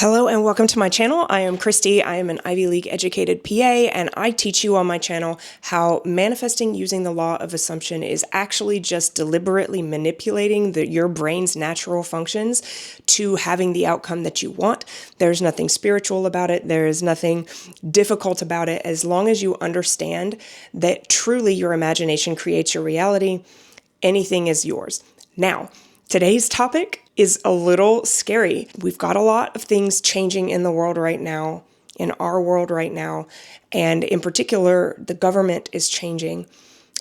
Hello and welcome to my channel. I am Kristi. I am an Ivy League educated PA, and I teach you on my channel how manifesting using the law of assumption is actually just deliberately manipulating your brain's natural functions to having the outcome that you want. There's nothing spiritual about it. There is nothing difficult about it as long as you understand that truly your imagination creates your reality. Anything is yours. Now, today's topic is a little scary. We've got a lot of things changing in the world right now, in our world right now, and in particular, the government is changing.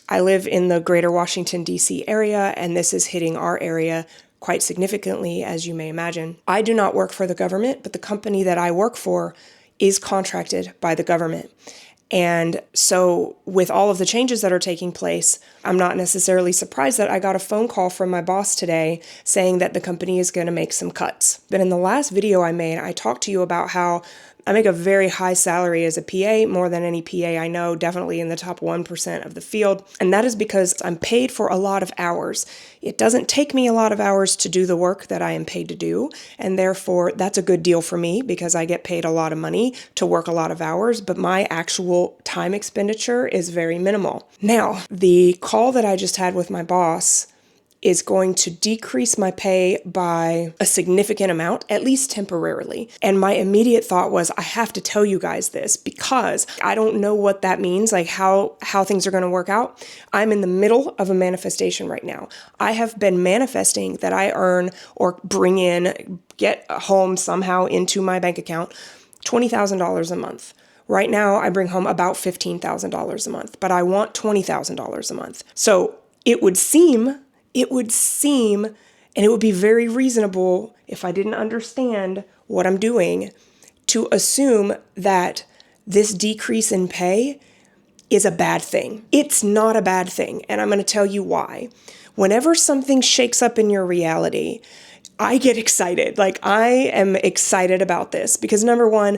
I live in the greater Washington, D.C. area, and this is hitting our area quite significantly, as you may imagine. I do not work for the government, but the company that I work for is contracted by the government. And so with all of the changes that are taking place, I'm not necessarily surprised that I got a phone call from my boss today saying that the company is going to make some cuts. But in the last video I made, I talked to you about how I make a very high salary as a PA, more than any PA I know, definitely in the top 1% of the field. And that is because I'm paid for a lot of hours. It doesn't take me a lot of hours to do the work that I am paid to do. And therefore, that's a good deal for me because I get paid a lot of money to work a lot of hours, but my actual time expenditure is very minimal. Now, the call that I just had with my boss is going to decrease my pay by a significant amount, at least temporarily. And my immediate thought was, I have to tell you guys this because I don't know what that means, like how things are going to work out. I'm in the middle of a manifestation right now. I have been manifesting that I earn or get home somehow into my bank account $20,000 a month. Right now, I bring home about $15,000 a month, but I want $20,000 a month. So it would seem, and it would be very reasonable if I didn't understand what I'm doing, to assume that this decrease in pay is a bad thing. It's not a bad thing, and I'm going to tell you why. Whenever something shakes up in your reality, I get excited. Like, I am excited about this because number one,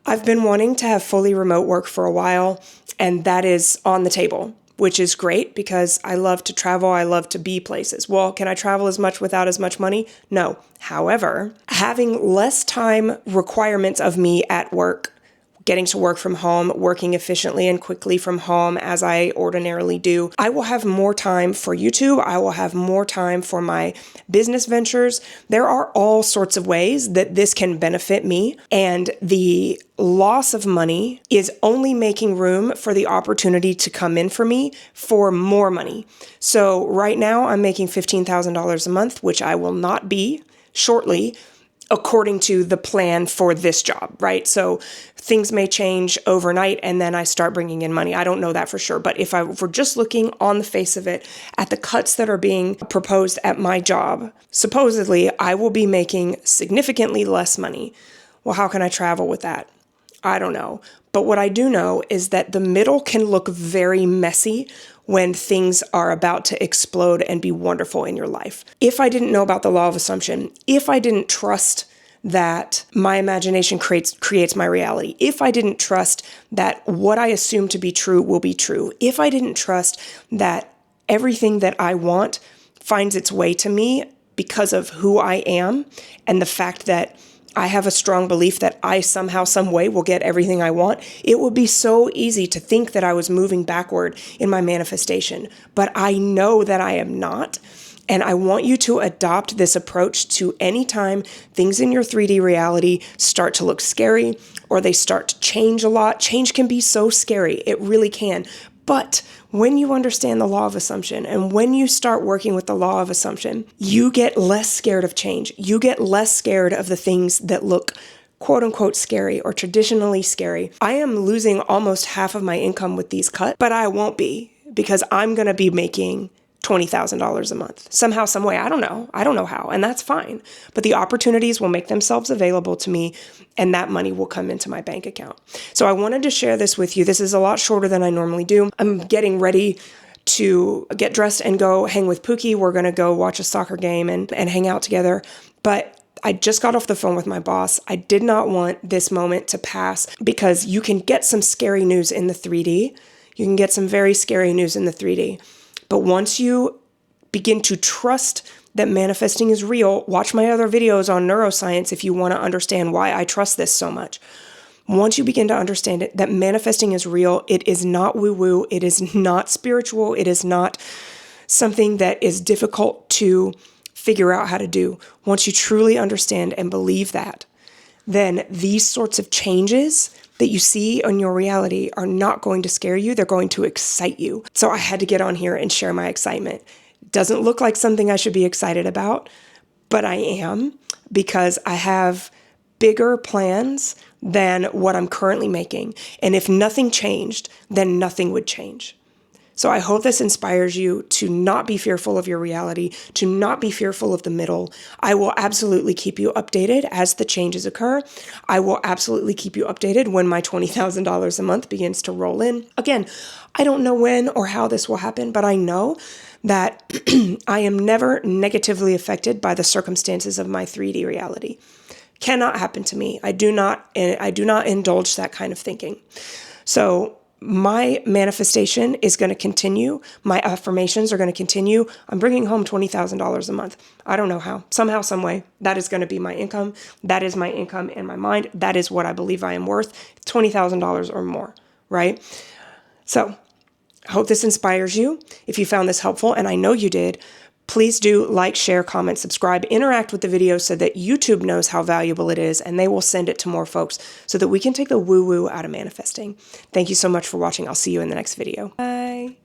I've been wanting to have fully remote work for a while, and that is on the table, which is great because I love to travel. I love to be places. Well, can I travel as much without as much money? No. However, having less time requirements of me at work, getting to work from home, working efficiently and quickly from home as I ordinarily do, I will have more time for YouTube. I will have more time for my business ventures. There are all sorts of ways that this can benefit me, and the loss of money is only making room for the opportunity to come in for me for more money. So right now I'm making $15,000 a month, which I will not be shortly, according to the plan for this job, right? So things may change overnight and then I start bringing in money. I don't know that for sure. But if we're just looking on the face of it at the cuts that are being proposed at my job, supposedly I will be making significantly less money. Well, how can I travel with that? I don't know. But what I do know is that the middle can look very messy when things are about to explode and be wonderful in your life. If I didn't know about the law of assumption, if I didn't trust that my imagination creates my reality, if I didn't trust that what I assume to be true will be true, if I didn't trust that everything that I want finds its way to me because of who I am and the fact that I have a strong belief that I somehow, some way will get everything I want, it would be so easy to think that I was moving backward in my manifestation. But I know that I am not. And I want you to adopt this approach to any time things in your 3D reality start to look scary or they start to change a lot. Change can be so scary. It really can. But when you understand the law of assumption and when you start working with the law of assumption, you get less scared of change. You get less scared of the things that look quote unquote scary or traditionally scary. I am losing almost half of my income with these cuts, but I won't be because I'm going to be making $20,000 a month. Somehow, some way. I don't know how, and that's fine. But the opportunities will make themselves available to me, and that money will come into my bank account. So I wanted to share this with you. This is a lot shorter than I normally do. I'm getting ready to get dressed and go hang with Pookie. We're going to go watch a soccer game and hang out together. But I just got off the phone with my boss. I did not want this moment to pass because you can get some scary news in the 3D. You can get some very scary news in the 3D. But once you begin to trust that manifesting is real, watch my other videos on neuroscience if you want to understand why I trust this so much. Once you begin to understand it, that manifesting is real, it is not woo-woo, it is not spiritual, it is not something that is difficult to figure out how to do. Once you truly understand and believe that, then these sorts of changes that you see in your reality are not going to scare you, they're going to excite you. So I had to get on here and share my excitement. It doesn't look like something I should be excited about, but I am, because I have bigger plans than what I'm currently making. And if nothing changed, then nothing would change. So I hope this inspires you to not be fearful of your reality, to not be fearful of the middle. I will absolutely keep you updated as the changes occur. I will absolutely keep you updated when my $20,000 a month begins to roll in. Again, I don't know when or how this will happen, but I know that I am never negatively affected by the circumstances of my 3D reality. Cannot happen to me. I do not indulge that kind of thinking. So my manifestation is going to continue. My affirmations are going to continue. I'm bringing home $20,000 a month. I don't know how. Somehow, some way, that is going to be my income. That is my income in my mind. That is what I believe I am worth, $20,000 or more, right? So I hope this inspires you. If you found this helpful, and I know you did, please do like, share, comment, subscribe, interact with the video so that YouTube knows how valuable it is and they will send it to more folks so that we can take the woo-woo out of manifesting. Thank you so much for watching. I'll see you in the next video. Bye.